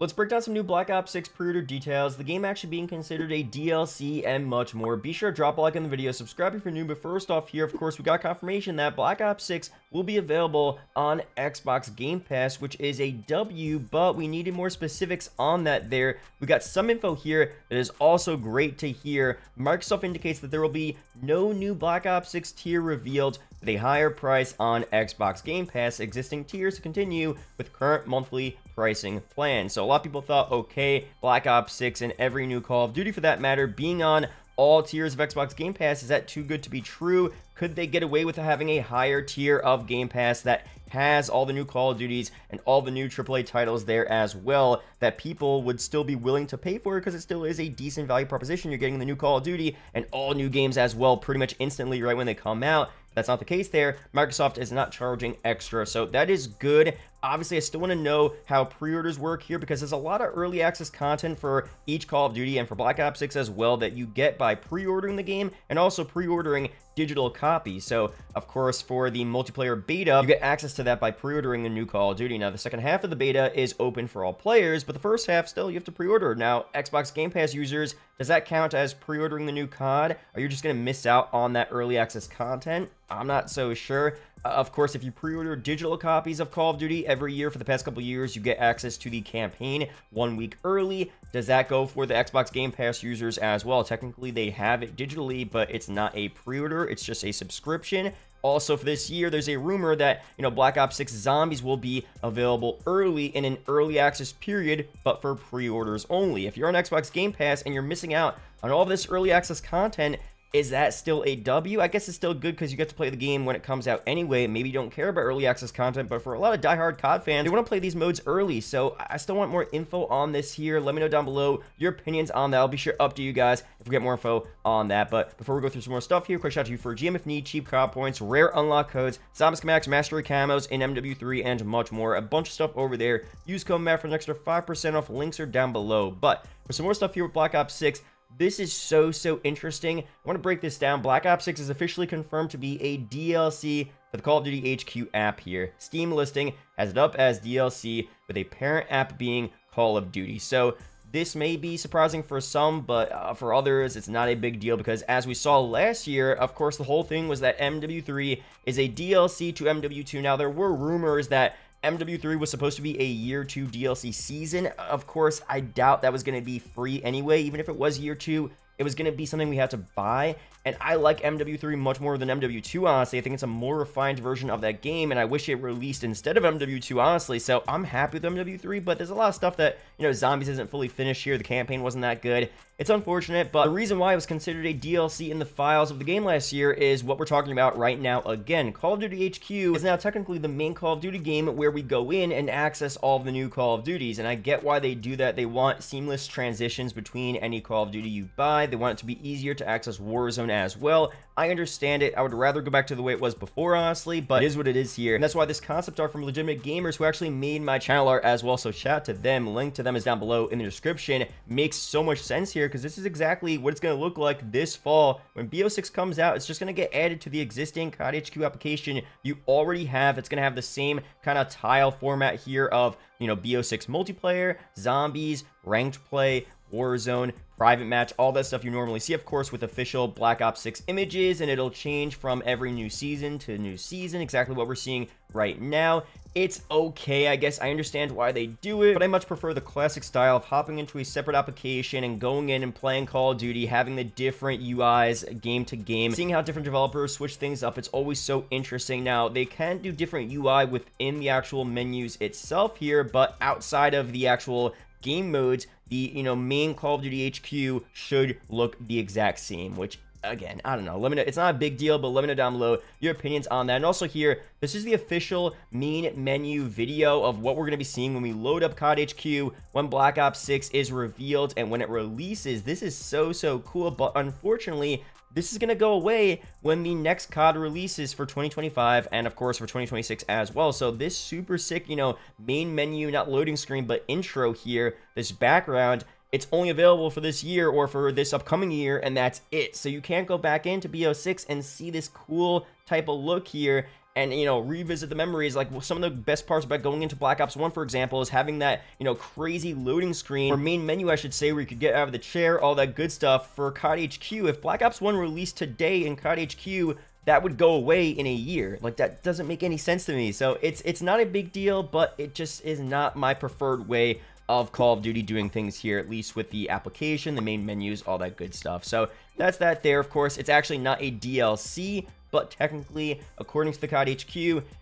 Let's break down some new Black Ops 6 pre-order details, the game actually being considered a DLC, and much more. Be sure to drop a like on the video, subscribe if you're new, but first off here, of course, we got confirmation that Black Ops 6 will be available on Xbox Game Pass, which is a W, but we needed more specifics on that there. We got some info here that is also great to hear. Microsoft indicates that there will be no new Black Ops 6 tier revealed with a higher price on Xbox Game Pass, existing tiers to continue with current monthly pricing plan. So a lot of people thought, okay, Black Ops 6 and every new Call of Duty for that matter being on all tiers of Xbox Game Pass, is that too good to be true? Could they get away with having a higher tier of Game Pass that has all the new Call of Duties and all the new AAA titles there as well, that people would still be willing to pay for, because it still is a decent value proposition? You're getting the new Call of Duty and all new games as well pretty much instantly right when they come out. That's not the case there. Microsoft is not charging extra, so that is good. Obviously, I still want to know how pre-orders work here, because there's a lot of early access content for each Call of Duty and for Black Ops 6 as well that you get by pre-ordering the game and also pre-ordering digital copies. So, of course, for the multiplayer beta, you get access to that by pre-ordering the new Call of Duty. Now, the second half of the beta is open for all players, but the first half, still, you have to pre-order. Now, Xbox Game Pass users, does that count as pre-ordering the new COD? Are you just going to miss out on that early access content? I'm not so sure. Of course, if you pre-order digital copies of Call of Duty every year for the past couple years, you get access to the campaign 1 week early. Does that go for the Xbox Game Pass users as well? Technically, they have it digitally, but it's not a pre-order. It's just a subscription. Also, for this year, there's a rumor that, Black Ops 6 Zombies will be available early in an early access period, but for pre-orders only. If you're on Xbox Game Pass and you're missing out on all this early access content, is that still a W? I guess it's still good because you get to play the game when it comes out anyway. Maybe you don't care about early access content, but for a lot of diehard COD fans, they want to play these modes early. So I still want more info on this here. Let me know down below your opinions on that. I'll be sure up to you guys if we get more info on that. But before we go through some more stuff here, quick shout out to you for GM if need, cheap COD points, rare unlock codes, zombie schematics, mastery camos in MW3, and much more. A bunch of stuff over there. Use code MATT for an extra 5% off. Links are down below. But for some more stuff here with Black Ops 6, this is so interesting. I want to break this down. Black Ops 6 is officially confirmed to be a DLC for the Call of Duty HQ app here. Steam listing has it up as DLC with a parent app being Call of Duty. So this may be surprising for some, but for others, it's not a big deal, because as we saw last year, of course, the whole thing was that MW3 is a DLC to MW2. Now, there were rumors that MW3 was supposed to be a year 2 DLC season. Of course, I doubt that was going to be free anyway. Even if it was year 2, it was going to be something we had to buy. And I like MW3 much more than MW2, honestly. I think it's a more refined version of that game, and I wish it released instead of MW2, honestly. So I'm happy with MW3, but there's a lot of stuff that, Zombies isn't fully finished here. The campaign wasn't that good. It's unfortunate, but the reason why it was considered a DLC in the files of the game last year is what we're talking about right now again. Call of Duty HQ is now technically the main Call of Duty game where we go in and access all of the new Call of Duties, and I get why they do that. They want seamless transitions between any Call of Duty you buy. They want it to be easier to access Warzone as well. I understand it. I would rather go back to the way it was before, honestly, but it is what it is here. And that's why this concept art from legitimate gamers who actually made my channel art as well. So shout out to them. Link to them is down below in the description. Makes so much sense here, because this is exactly what it's going to look like this fall. When BO6 comes out, it's just going to get added to the existing COD HQ application you already have. It's going to have the same kind of tile format here of, BO6 multiplayer, zombies, ranked play, Warzone, private match, all that stuff you normally see, of course, with official Black Ops 6 images, and it'll change from every new season to new season, exactly what we're seeing right now. It's okay, I guess. I understand why they do it, but I much prefer the classic style of hopping into a separate application and going in and playing Call of Duty, having the different UIs game to game, seeing how different developers switch things up. It's always so interesting. Now, they can do different UI within the actual menus itself here, but outside of the actual game modes, the main Call of Duty HQ should look the exact same, which again, I don't know. Let me know. It's not a big deal, but let me know down below your opinions on that. And also here, this is the official main menu video of what we're going to be seeing when we load up COD HQ, when Black Ops 6 is revealed, and when it releases. This is so cool, but unfortunately, this is going to go away when the next COD releases for 2025 and, of course, for 2026 as well. So this super sick, main menu, not loading screen, but intro here, this background, it's only available for this year or for this upcoming year, and that's it. So you can't go back into BO6 and see this cool type of look here and, you know, revisit the memories. Like, some of the best parts about going into Black Ops 1, for example, is having that, you know, crazy loading screen, or main menu, I should say, where you could get out of the chair, all that good stuff for COD HQ. If Black Ops 1 released today in COD HQ, that would go away in a year. Like, that doesn't make any sense to me. So it's not a big deal, but it just is not my preferred way of Call of Duty doing things here, at least with the application, the main menus, all that good stuff. So that's that there. Of course, it's actually not a DLC, but technically, according to the COD HQ,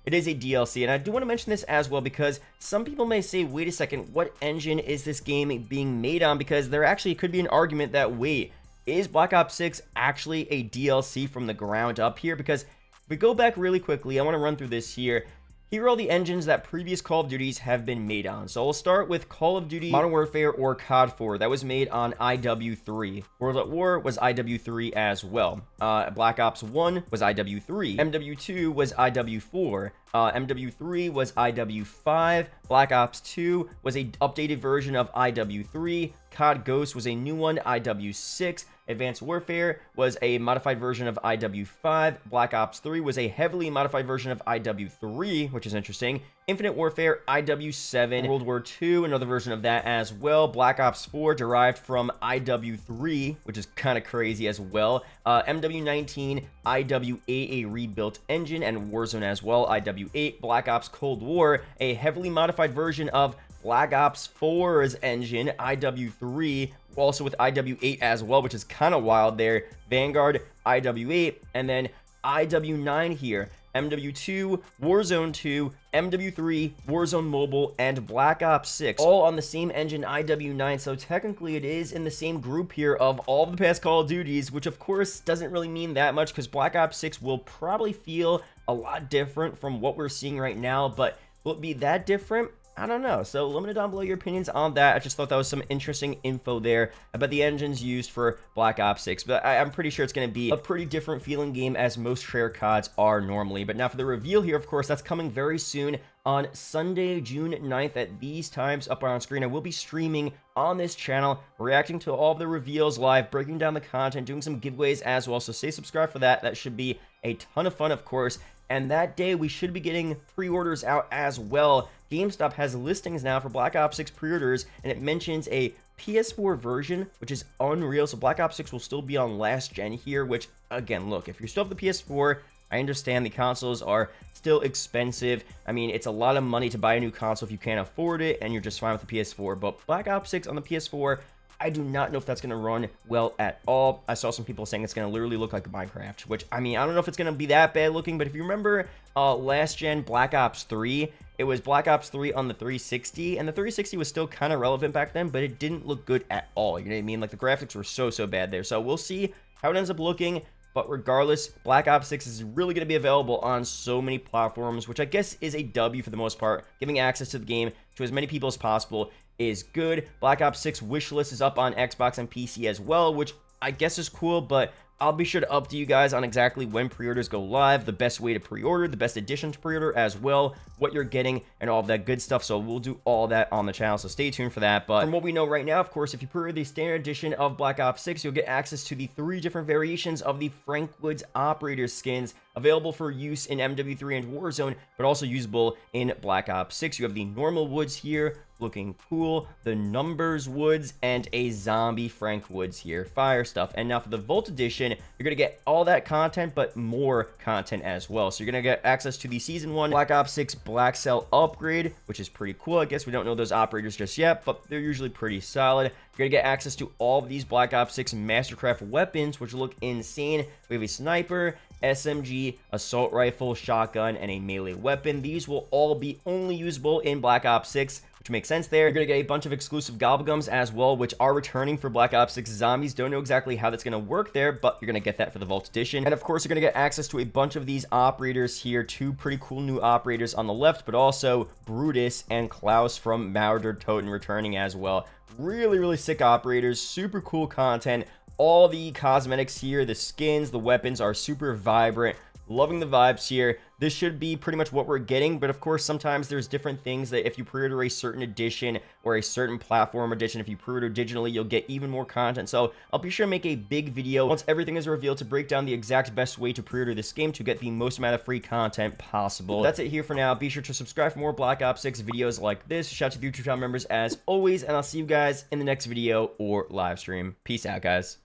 it is a DLC. And I do want to mention this as well, because some people may say, wait a second, what engine is this game being made on? Because there actually could be an argument that, wait, is Black Ops 6 actually a DLC from the ground up here? Because if we go back really quickly, I want to run through this here. Here are all the engines that previous Call of Duties have been made on. So we'll start with Call of Duty Modern Warfare, or COD 4. That was made on IW3. World at War was IW3 as well. Black Ops 1 was IW3. MW2 was IW4. MW3 was IW5. Black Ops 2 was an updated version of IW3. COD Ghost was a new one, IW6. Advanced Warfare was a modified version of IW5. Black Ops 3 was a heavily modified version of IW3, which is interesting. Infinite Warfare, IW7. World War II, another version of that as well. Black Ops 4 derived from IW3, which is kind of crazy as well. MW19, IW8, a rebuilt engine, and Warzone as well, IW8. Black Ops Cold War, a heavily modified version of Black Ops 4's engine, IW3, also with IW8 as well, which is kind of wild there. Vanguard, IW8, and then IW9 here. MW2, Warzone 2, MW3, Warzone Mobile, and Black Ops 6, all on the same engine, IW9, so technically it is in the same group here of all the past Call of Duties, which of course doesn't really mean that much, because Black Ops 6 will probably feel a lot different from what we're seeing right now, but will it be that different? I don't know. So let me know down below your opinions on that. I just thought that was some interesting info there about the engines used for Black Ops 6. But I'm pretty sure it's going to be a pretty different feeling game, as most trailer CODs are normally. But now for the reveal here, of course, that's coming very soon on Sunday, June 9th at these times up on screen. I will be streaming on this channel, reacting to all the reveals live, breaking down the content, doing some giveaways as well. So stay subscribed for that. That should be a ton of fun, of course. And that day, we should be getting pre-orders out as well. GameStop has listings now for Black Ops 6 pre-orders, and it mentions a PS4 version, which is unreal. So Black Ops 6 will still be on last gen here, which, again, look, if you still have the PS4, I understand the consoles are still expensive. I mean, it's a lot of money to buy a new console if you can't afford it, and you're just fine with the PS4. But Black Ops 6 on the PS4, I do not know if that's going to run well at all. I saw some people saying it's going to literally look like Minecraft, which, I mean, I don't know if it's going to be that bad looking, but if you remember last gen Black Ops 3, it was Black Ops 3 on the 360, and the 360 was still kind of relevant back then, but it didn't look good at all. You know what I mean? Like, the graphics were so bad there. So we'll see how it ends up looking. But regardless, Black Ops 6 is really going to be available on so many platforms, which I guess is a W for the most part. Giving access to the game to as many people as possible is good. Black Ops 6 wishlist is up on Xbox and PC as well, which I guess is cool, but I'll be sure to update you guys on exactly when pre-orders go live, the best way to pre-order, the best edition to pre-order as well, what you're getting, and all of that good stuff. So we'll do all that on the channel, so stay tuned for that. But from what we know right now, of course, if you pre-order the standard edition of Black Ops 6, you'll get access to the 3 different variations of the Frank Woods operator skins available for use in MW3 and Warzone, but also usable in Black Ops 6. You have the normal Woods here, looking cool, the Numbers Woods, and a zombie Frank Woods here. Fire stuff. And now for the Vault Edition, you're going to get all that content, but more content as well. So you're going to get access to the Season 1 Black Ops 6 Black Cell upgrade, which is pretty cool. I guess we don't know those operators just yet, but they're usually pretty solid. You're going to get access to all of these Black Ops 6 Mastercraft weapons, which look insane. We have a sniper, SMG, assault rifle, shotgun, and a melee weapon. These will all be only usable in Black Ops 6, which makes sense there. You're going to get a bunch of exclusive gobblegums as well, which are returning for Black Ops 6 Zombies. Don't know exactly how that's going to work there, but you're going to get that for the Vault Edition. And of course, you're going to get access to a bunch of these operators here, 2 pretty cool new operators on the left, but also Brutus and Klaus from Mauer Toten returning as well. Really sick operators, super cool content. All the cosmetics here, the skins, the weapons are super vibrant. Loving the vibes here. this should be pretty much what we're getting. But of course, sometimes there's different things that if you pre-order a certain edition or a certain platform edition, if you pre-order digitally, you'll get even more content. So I'll be sure to make a big video once everything is revealed to break down the exact best way to pre-order this game to get the most amount of free content possible. That's it here for now. Be sure to subscribe for more Black Ops 6 videos like this. Shout out to the YouTube channel members as always, and I'll see you guys in the next video or live stream. Peace out, guys.